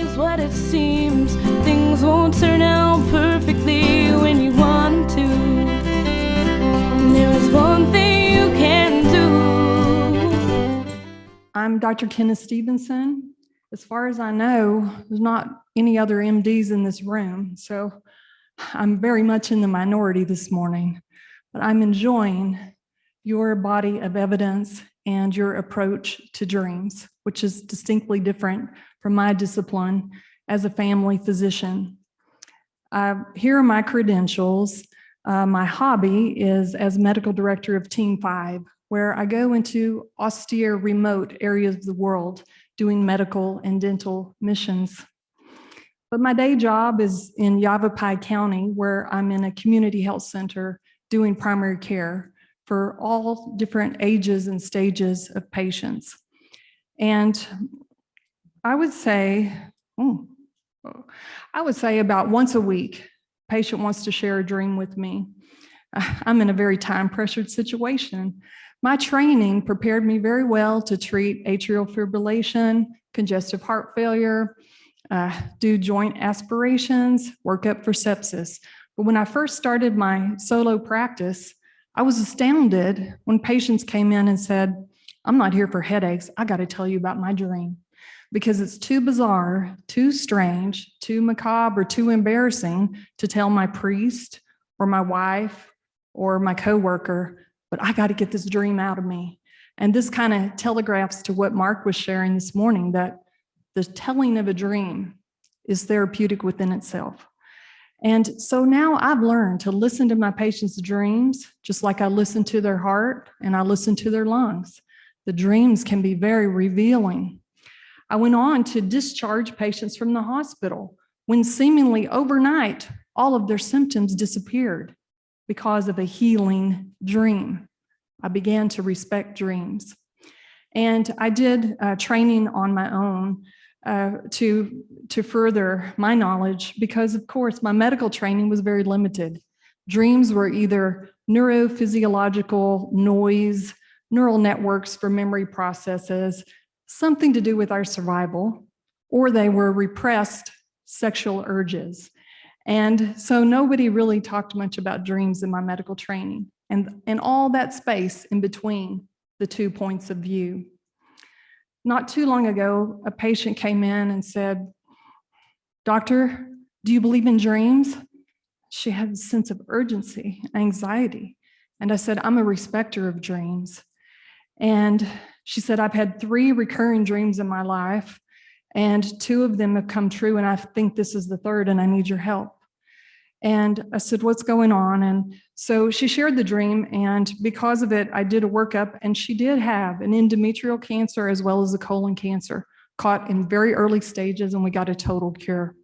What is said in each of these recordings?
always what it seems. Things won't turn out perfectly when you want to. There is one thing you can do. I'm Dr. Kenneth Stevenson. As far as I know, there's not any other MDs in this room, so I'm very much in the minority this morning, but I'm enjoying your body of evidence and your approach to dreams, which is distinctly different from my discipline as a family physician. Here are my credentials. My hobby is as medical director of Team 5, where I go into austere, remote areas of the world doing medical and dental missions. But my day job is in Yavapai County, where I'm in a community health center doing primary care for all different ages and stages of patients. And I would say about once a week, a patient wants to share a dream with me. I'm in a very time-pressured situation. My training prepared me very well to treat atrial fibrillation, congestive heart failure, do joint aspirations, work up for sepsis. But when I first started my solo practice, I was astounded when patients came in and said, "I'm not here for headaches. I got to tell you about my dream because it's too bizarre, too strange, too macabre, or too embarrassing to tell my priest or my wife or my coworker, but I got to get this dream out of me." And this kind of telegraphs to what Mark was sharing this morning, that the telling of a dream is therapeutic within itself. And so now I've learned to listen to my patients' dreams, just like I listen to their heart and I listen to their lungs. The dreams can be very revealing. I went on to discharge patients from the hospital when seemingly overnight, all of their symptoms disappeared because of a healing dream. I began to respect dreams. And I did training on my own to further my knowledge because, of course, my medical training was very limited. Dreams were either neurophysiological noise, neural networks for memory processes, something to do with our survival, or they were repressed sexual urges. And so nobody really talked much about dreams in my medical training and all that space in between the 2 points of view. Not too long ago, a patient came in and said, "Doctor, do you believe in dreams?" She had a sense of urgency, anxiety. And I said, "I'm a respecter of dreams." And she said, "I've had 3 recurring dreams in my life, and 2 of them have come true, and I think this is the 3rd, and I need your help." And I said, "What's going on?" And so she shared the dream, and because of it, I did a workup, and she did have an endometrial cancer as well as a colon cancer, caught in very early stages, and we got a total cure.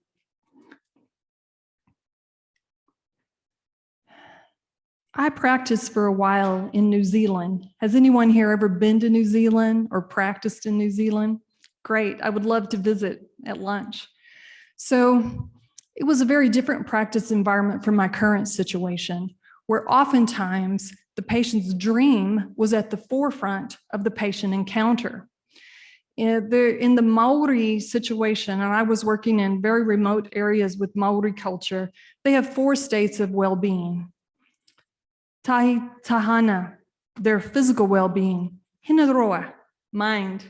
I practiced for a while in New Zealand. Has anyone here ever been to New Zealand or practiced in New Zealand? Great, I would love to visit at lunch. So it was a very different practice environment from my current situation, where oftentimes the patient's dream was at the forefront of the patient encounter. In the Maori situation, and I was working in very remote areas with Maori culture, they have 4 states of well-being. Tahi tahana, their physical well-being. Hinaroa, mind.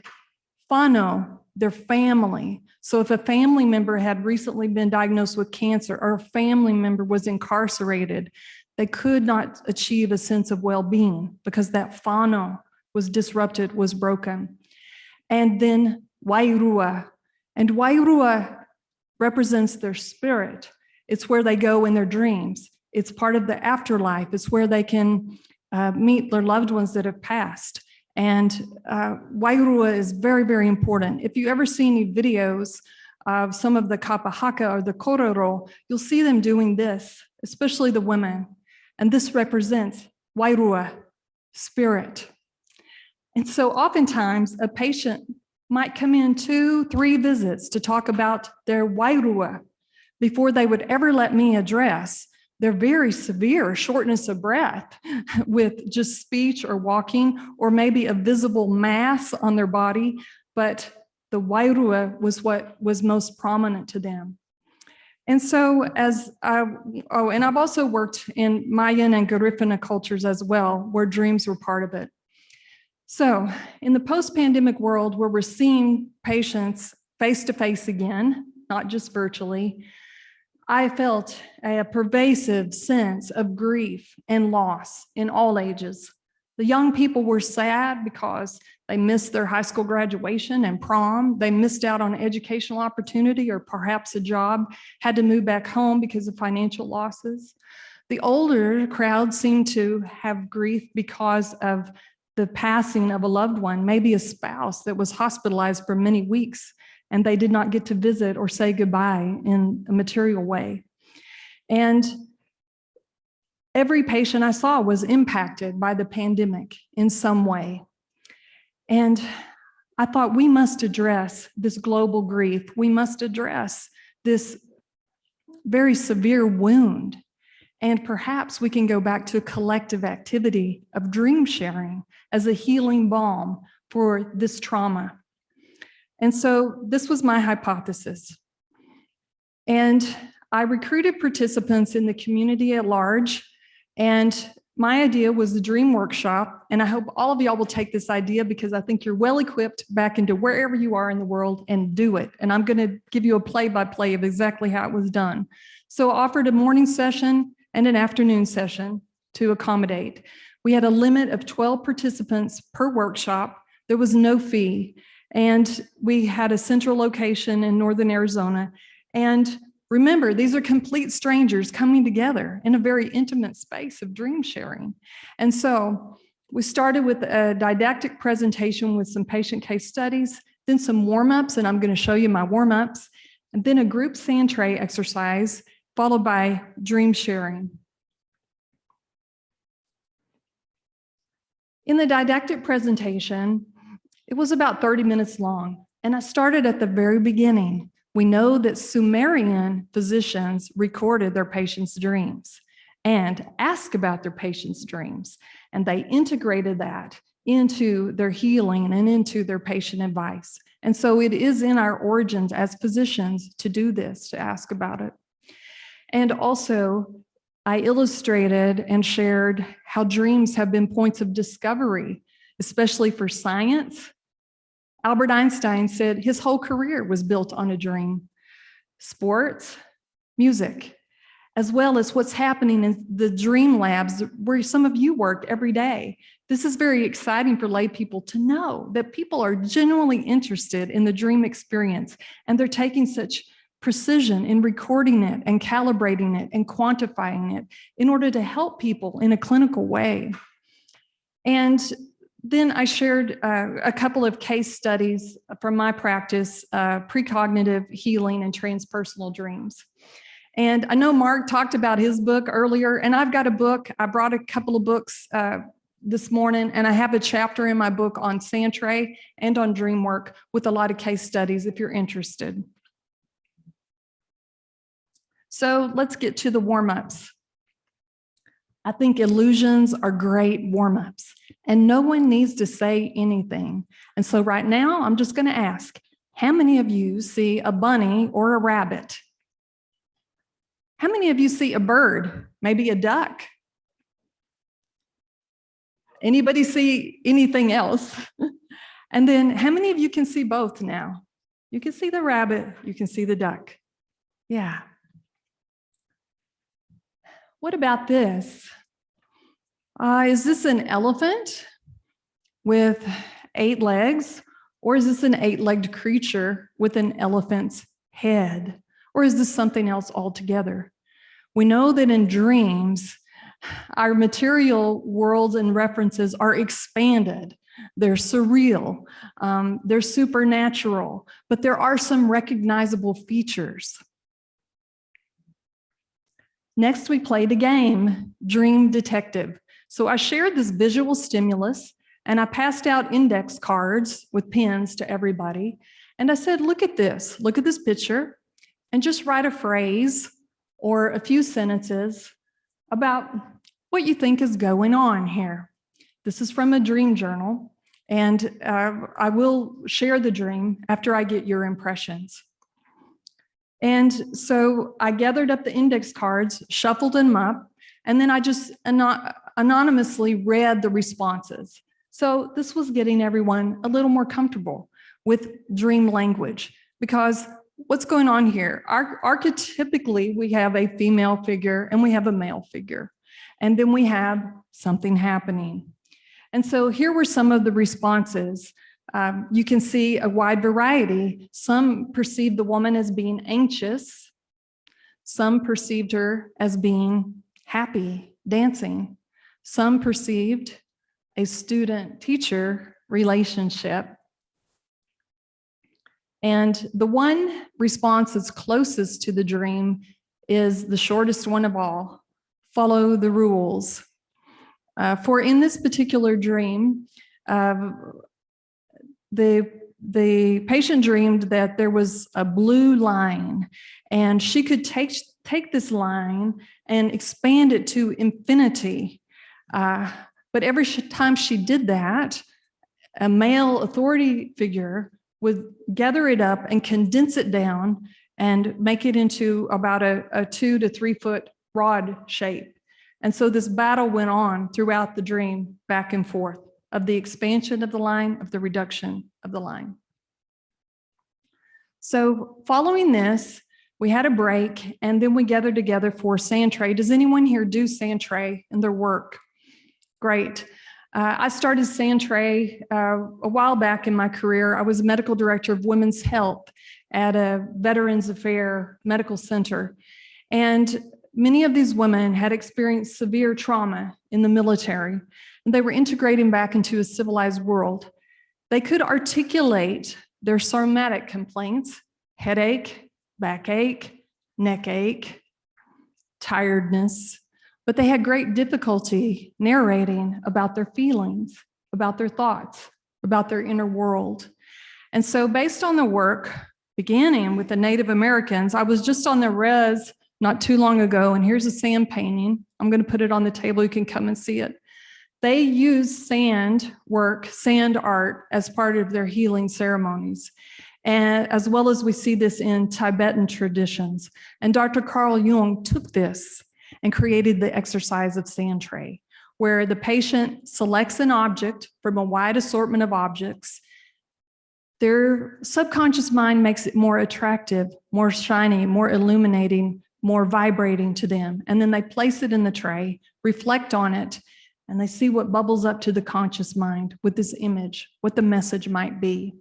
Whānau, their family. So if a family member had recently been diagnosed with cancer or a family member was incarcerated, they could not achieve a sense of well-being because that whānau was disrupted, was broken. And then wairua. And wairua represents their spirit. It's where they go in their dreams. It's part of the afterlife. It's where they can meet their loved ones that have passed. And wairua is very, very important. If you ever see any videos of some of the kapahaka or the kororo, you'll see them doing this, especially the women. And this represents wairua, spirit. And so oftentimes a patient might come in 2-3 visits to talk about their wairua before they would ever let me address their very severe shortness of breath with just speech or walking, or maybe a visible mass on their body, but The wairua was what was most prominent to them. And so and I've also worked in Mayan and Garifuna cultures as well, where dreams were part of it. So in the post-pandemic world where we're seeing patients face-to-face again, not just virtually, I felt a pervasive sense of grief and loss in all ages. The young people were sad because they missed their high school graduation and prom. They missed out on educational opportunity or perhaps a job, had to move back home because of financial losses. The older crowd seemed to have grief because of the passing of a loved one, maybe a spouse that was hospitalized for many weeks, and they did not get to visit or say goodbye in a material way. And every patient I saw was impacted by the pandemic in some way. And I thought we must address this global grief. We must address this very severe wound. And perhaps we can go back to a collective activity of dream sharing as a healing balm for this trauma. And so this was my hypothesis. And I recruited participants in the community at large. And my idea was the dream workshop. And I hope all of y'all will take this idea because I think you're well equipped back into wherever you are in the world and do it. And I'm going to give you a play-by-play of exactly how it was done. So I offered a morning session and an afternoon session to accommodate. We had a limit of 12 participants per workshop. There was no fee. And we had a central location in northern Arizona. And remember, these are complete strangers coming together in a very intimate space of dream sharing. And so we started with a didactic presentation with some patient case studies, then some warm-ups, and I'm going to show you my warm-ups, and then a group sand tray exercise, followed by dream sharing. In the didactic presentation, it was about 30 minutes long, and I started at the very beginning. We know that Sumerian physicians recorded their patients' dreams and asked about their patients' dreams, and they integrated that into their healing and into their patient advice. And so it is in our origins as physicians to do this, to ask about it. And also, I illustrated and shared how dreams have been points of discovery, especially for science. Albert Einstein said his whole career was built on a dream. Sports, music, as well as what's happening in the dream labs where some of you work every day. This is very exciting for lay people to know that people are genuinely interested in the dream experience, and they're taking such precision in recording it and calibrating it and quantifying it in order to help people in a clinical way. And then I shared a couple of case studies from my practice, precognitive healing and transpersonal dreams. And I know Mark talked about his book earlier, and I've got a book. I brought a couple of books this morning, and I have a chapter in my book on sand tray and on dream work with a lot of case studies if you're interested. So let's get to the warm-ups. I think illusions are great warm-ups, and no one needs to say anything. And so right now, I'm just going to ask, how many of you see a bunny or a rabbit? How many of you see a bird, maybe a duck? Anybody see anything else? And then how many of you can see both now? You can see the rabbit, you can see the duck. Yeah. What about this? Is this an elephant with 8 legs? Or is this an 8-legged creature with an elephant's head? Or is this something else altogether? We know that in dreams, our material worlds and references are expanded. They're surreal, they're supernatural, but there are some recognizable features. Next, we played a game, Dream Detective. So I shared this visual stimulus, and I passed out index cards with pens to everybody. And I said, look at this picture, and just write a phrase or a few sentences about what you think is going on here. This is from a dream journal. And I will share the dream after I get your impressions. And so I gathered up the index cards, shuffled them up, and then I just anonymously read the responses. So this was getting everyone a little more comfortable with dream language, because what's going on here? Archetypically, we have a female figure and we have a male figure, and then we have something happening. And so here were some of the responses. You can see a wide variety. Some perceived the woman as being anxious. Some perceived her as being happy, dancing. Some perceived a student-teacher relationship. And the one response that's closest to the dream is the shortest one of all: follow the rules. For in this particular dream, the patient dreamed that there was a blue line, and she could take this line and expand it to infinity. But every time she did that, a male authority figure would gather it up and condense it down and make it into about a 2 to 3 foot rod shape. And so this battle went on throughout the dream, back and forth, of the expansion of the line, of the reduction of the line. So following this, we had a break, and then we gathered together for sand tray. Does anyone here do sand tray in their work? Great. I started sand tray a while back in my career. I was a medical director of women's health at a Veterans Affairs medical center. And many of these women had experienced severe trauma in the military, and they were integrating back into a civilized world. They could articulate their somatic complaints: headache, backache, neck ache, tiredness, but they had great difficulty narrating about their feelings, about their thoughts, about their inner world. And so based on the work, beginning with the Native Americans, I was just on the res not too long ago, and here's a sand painting. I'm going to put it on the table. You can come and see it. They use sand work, sand art, as part of their healing ceremonies, and as well as we see this in Tibetan traditions. And Dr. Carl Jung took this and created the exercise of sand tray, where the patient selects an object from a wide assortment of objects. Their subconscious mind makes it more attractive, more shiny, more illuminating, more vibrating to them. And then they place it in the tray, reflect on it, and they see what bubbles up to the conscious mind with this image, what the message might be.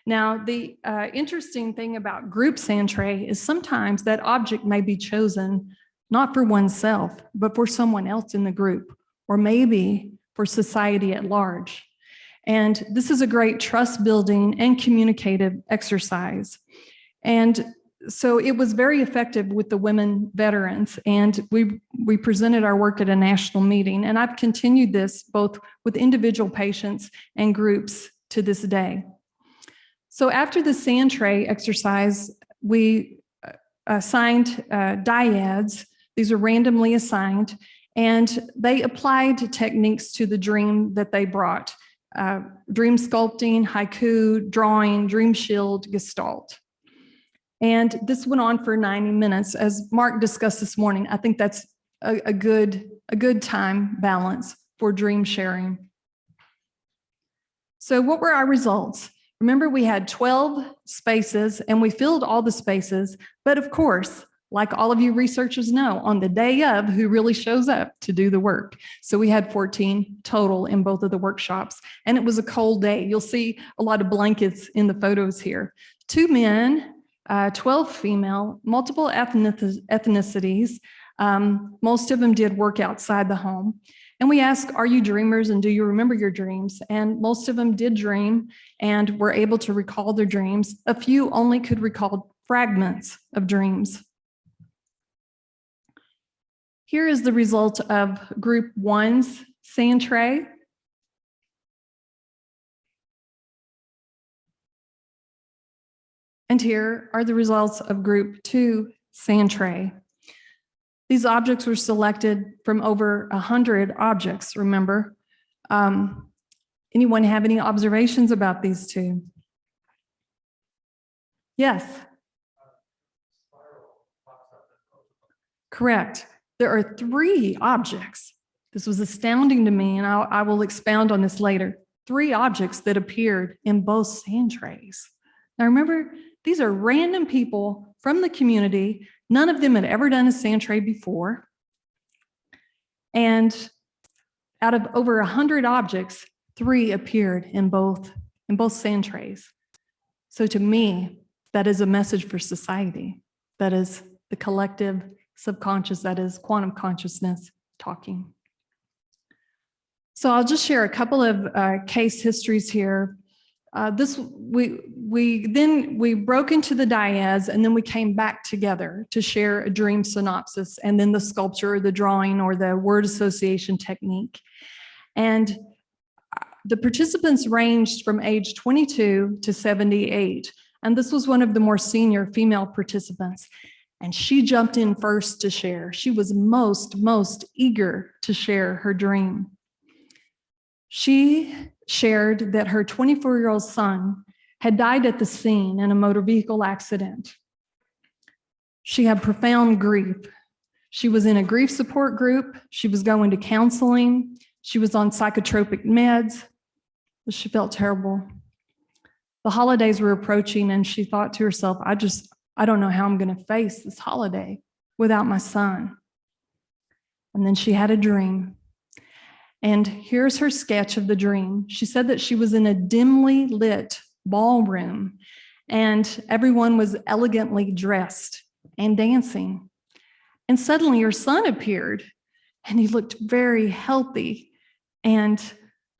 Now, the interesting thing about group sand tray is sometimes that object may be chosen not for oneself, but for someone else in the group, or maybe for society at large. And this is a great trust building and communicative exercise. And so it was very effective with the women veterans, and we presented our work at a national meeting, and I've continued this both with individual patients and groups to this day. So after the sand tray exercise, we assigned dyads. These are randomly assigned, and they applied techniques to the dream that they brought: dream sculpting, haiku, drawing, dream shield, gestalt. And this went on for 90 minutes. As Mark discussed this morning, I think that's a good time balance for dream sharing. So what were our results? Remember, we had 12 spaces and we filled all the spaces, but of course, like all of you researchers know, on the day of, who really shows up to do the work? So we had 14 total in both of the workshops, and it was a cold day. You'll see a lot of blankets in the photos here. 2 men, 12 female, multiple ethnicities. Most of them did work outside the home. And we asked, are you dreamers and do you remember your dreams? And most of them did dream and were able to recall their dreams. A few only could recall fragments of dreams. Here is the result of group 1's sand tray. And here are the results of group 2 sand tray. These objects were selected from over 100 objects, remember. In Anyone have any observations about these two? Yes. Correct. There are 3 objects. This was astounding to me, and I will expound on this later. 3 objects that appeared in both sand trays. Now remember, these are random people from the community. None of them had ever done a sand tray before. And out of over 100 objects, 3 appeared in both sand trays. So to me, that is a message for society. That is the collective subconscious, that is quantum consciousness talking. So I'll just share a couple of case histories here. We broke into the dyads, and then we came back together to share a dream synopsis, and then the sculpture, the drawing, or the word association technique. And the participants ranged from age 22 to 78. And this was one of the more senior female participants. And she jumped in first to share. She was most eager to share her dream. She shared that her 24-year-old son had died at the scene in a motor vehicle accident. She had profound grief. She was in a grief support group. She was going to counseling. She was on psychotropic meds. She felt terrible. The holidays were approaching, and she thought to herself, I don't know how I'm going to face this holiday without my son. And then she had a dream. And here's her sketch of the dream. She said that she was in a dimly lit ballroom, and everyone was elegantly dressed and dancing. And suddenly her son appeared, and he looked very healthy and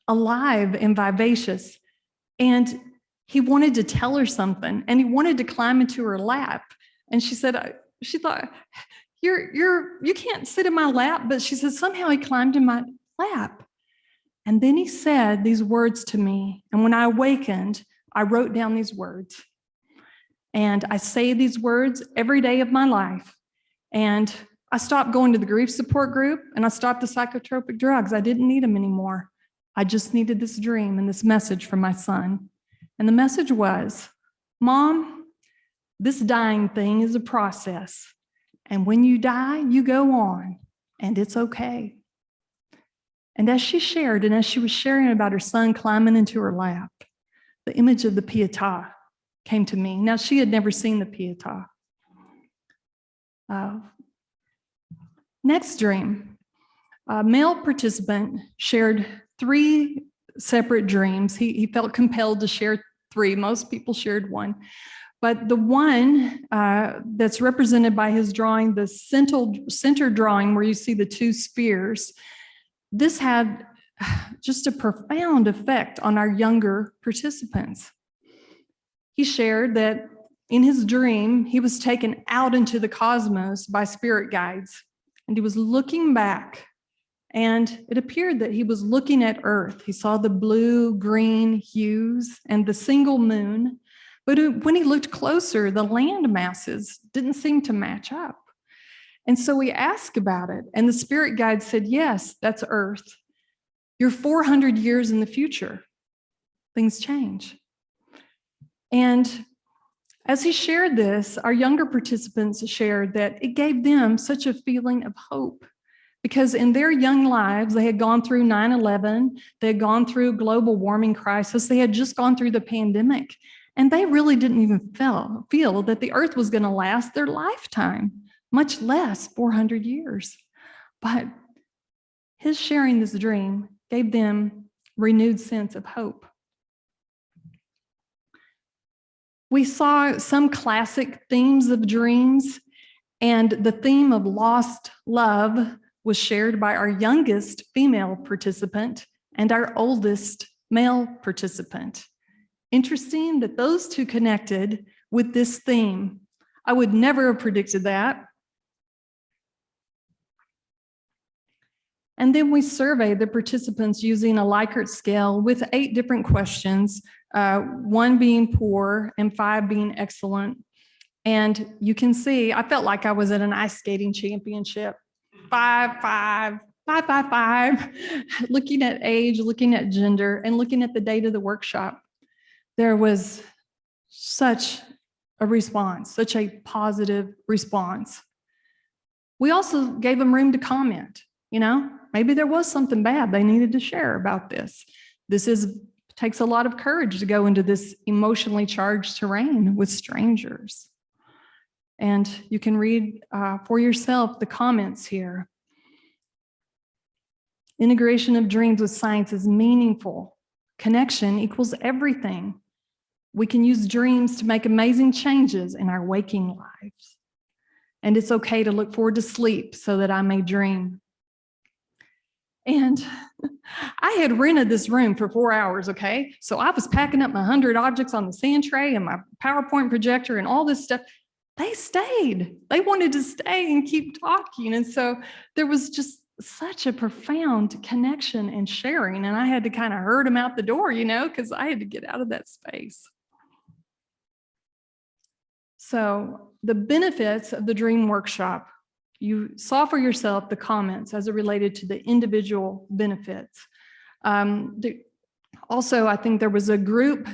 alive and vivacious. And he wanted to tell her something, and he wanted to climb into her lap. And she thought, you can't sit in my lap. But she said, somehow he climbed in my lap. And then he said these words to me. And when I awakened, I wrote down these words. And I say these words every day of my life. And I stopped going to the grief support group, and I stopped the psychotropic drugs. I didn't need them anymore. I just needed this dream and this message from my son. And the message was, Mom, this dying thing is a process. And when you die, you go on, and it's okay. And as she shared, and as she was sharing about her son climbing into her lap, the image of the Pietà came to me. Now, she had never seen the Pietà. Next dream, a male participant shared 3 separate dreams. He felt compelled to share 3. Most people shared 1. But the one that's represented by his drawing, the center drawing where you see the 2 spheres, this had just a profound effect on our younger participants. He shared that in his dream, he was taken out into the cosmos by spirit guides, and he was looking back, and it appeared that he was looking at Earth. He saw the blue, green hues and the single moon, but when he looked closer, the land masses didn't seem to match up. And so we asked about it, and the spirit guide said, yes, that's Earth. You're 400 years in the future. Things change. And as he shared this, our younger participants shared that it gave them such a feeling of hope, because in their young lives, they had gone through 9/11, they had gone through global warming crisis, they had just gone through the pandemic, and they really didn't even feel that the Earth was going to last their lifetime, much less 400 years. But his sharing this dream gave them renewed sense of hope. We saw some classic themes of dreams, and the theme of lost love was shared by our youngest female participant and our oldest male participant. Interesting that those 2 connected with this theme. I would never have predicted that. And then we surveyed the participants using a Likert scale with 8 different questions, 1 being poor and 5 being excellent. And you can see, I felt like I was at an ice skating championship. 5, 5, 5, looking at age, looking at gender, and looking at the date of the workshop. There was such a response, such a positive response. We also gave them room to comment. Maybe there was something bad they needed to share about this. Takes a lot of courage to go into this emotionally charged terrain with strangers. And you can read for yourself the comments here. Integration of dreams with science is meaningful. Connection equals everything. We can use dreams to make amazing changes in our waking lives. And it's okay to look forward to sleep so that I may dream. And I had rented this room for 4 hours, okay? So I was packing up my 100 objects on the sand tray and my PowerPoint projector and all this stuff. They stayed. They wanted to stay and keep talking. And so there was just such a profound connection and sharing. And I had to kind of herd them out the door, because I had to get out of that space. So the benefits of the dream workshop, you saw for yourself the comments as it related to the individual benefits. Also, I think there was a group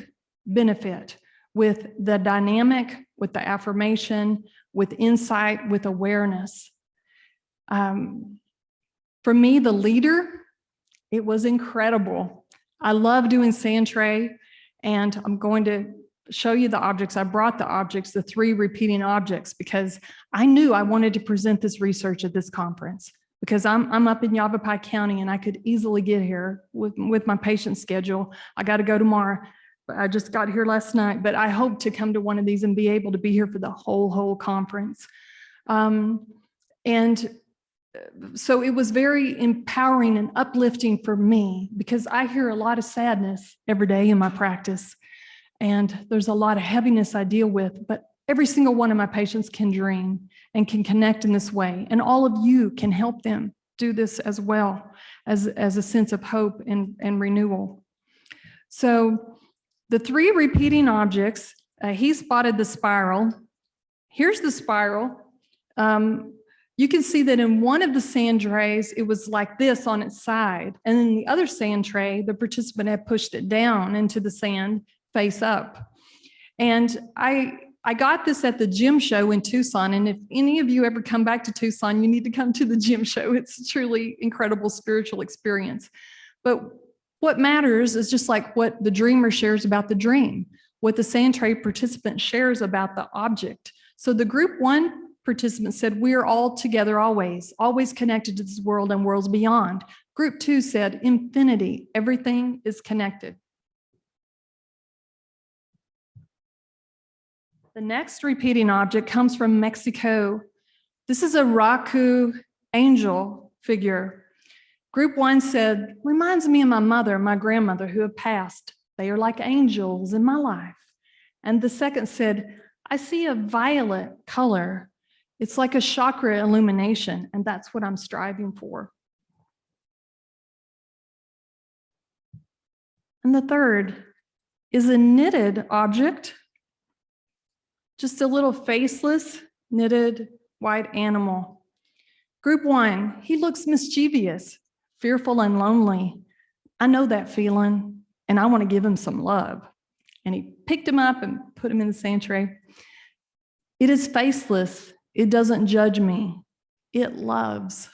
benefit with the dynamic, with the affirmation, with insight, with awareness. For me, the leader, it was incredible. I love doing sand tray, and I'm going to show you the objects. I brought the objects, the 3 repeating objects, because I knew I wanted to present this research at this conference, because I'm up in Yavapai County and I could easily get here with my patient schedule. I got to go tomorrow. I just got here last night, but I hope to come to one of these and be able to be here for the whole conference. And so it was very empowering and uplifting for me, because I hear a lot of sadness every day in my practice. And there's a lot of heaviness I deal with, but every single one of my patients can dream and can connect in this way. And all of you can help them do this as well, as a sense of hope and renewal. So the 3 repeating objects, he spotted the spiral. Here's the spiral. You can see that in one of the sand trays, it was like this on its side. And in the other sand tray, the participant had pushed it down into the sand face up. And I got this at the gym show in Tucson. And if any of you ever come back to Tucson, you need to come to the gym show. It's a truly incredible spiritual experience. But what matters is just like what the dreamer shares about the dream, what the sand tray participant shares about the object. So the group 1 participant said, we are all together always connected to this world and worlds beyond. Group 2 said, infinity, everything is connected. The next repeating object comes from Mexico. This is a Raku angel figure. Group 1 said, reminds me of my mother, my grandmother who have passed. They are like angels in my life. And the second said, I see a violet color. It's like a chakra illumination, and that's what I'm striving for. And the third is a knitted object, just a little faceless, knitted white animal. Group 1, he looks mischievous, fearful, and lonely. I know that feeling, and I want to give him some love. And he picked him up and put him in the sand tray. It is faceless. It doesn't judge me. It loves.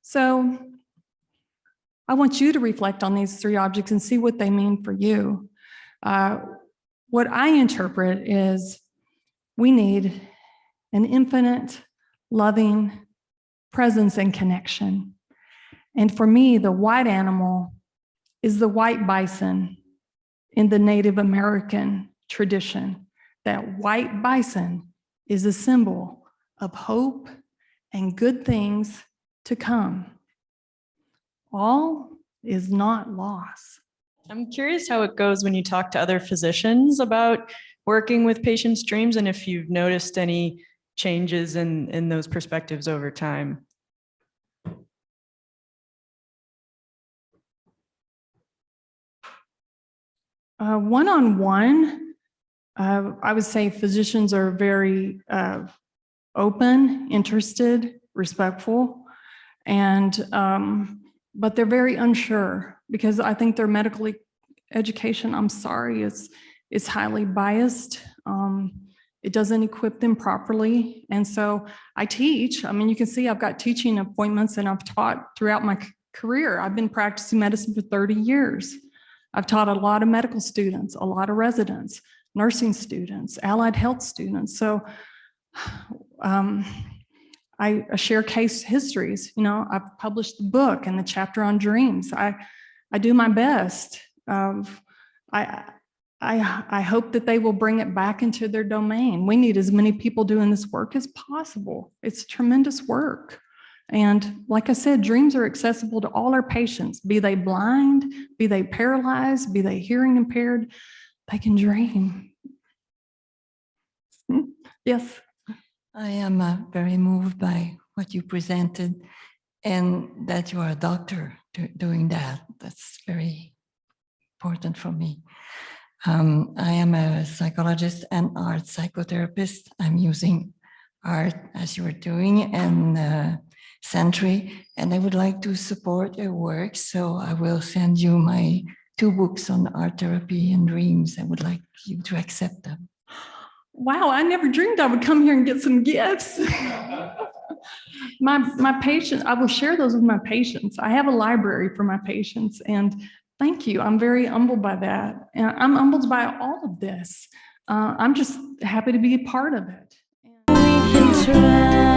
So I want you to reflect on these 3 objects and see what they mean for you. What I interpret is we need an infinite, loving presence and connection. And for me, the white animal is the white bison in the Native American tradition. That white bison is a symbol of hope and good things to come. All is not lost. I'm curious how it goes when you talk to other physicians about working with patients' dreams, and if you've noticed any changes in those perspectives over time. One-on-one, I would say physicians are very open, interested, respectful, and but they're very unsure because I think their medical education, I'm sorry, is highly biased. It doesn't equip them properly. And so I teach. I mean, you can see I've got teaching appointments and I've taught throughout my career. I've been practicing medicine for 30 years. I've taught a lot of medical students, a lot of residents, nursing students, allied health students. So I share case histories. You know, I've published the book and the chapter on dreams. I do my best. I hope that they will bring it back into their domain. We need as many people doing this work as possible. It's tremendous work. And like I said, dreams are accessible to all our patients, be they blind, be they paralyzed, be they hearing impaired, they can dream. Yes. I am very moved by what you presented and that you are a doctor doing that. That's very important for me. I am a psychologist and art psychotherapist. I'm using art as you are doing and Sentry, and I would like to support your work. So I will send you my 2 books on art therapy and dreams. I would like you to accept them. Wow, I never dreamed I would come here and get some gifts. My patients, I will share those with my patients. I have a library for my patients, and thank you. I'm very humbled by that. And I'm humbled by all of this. I'm just happy to be a part of it. We can try.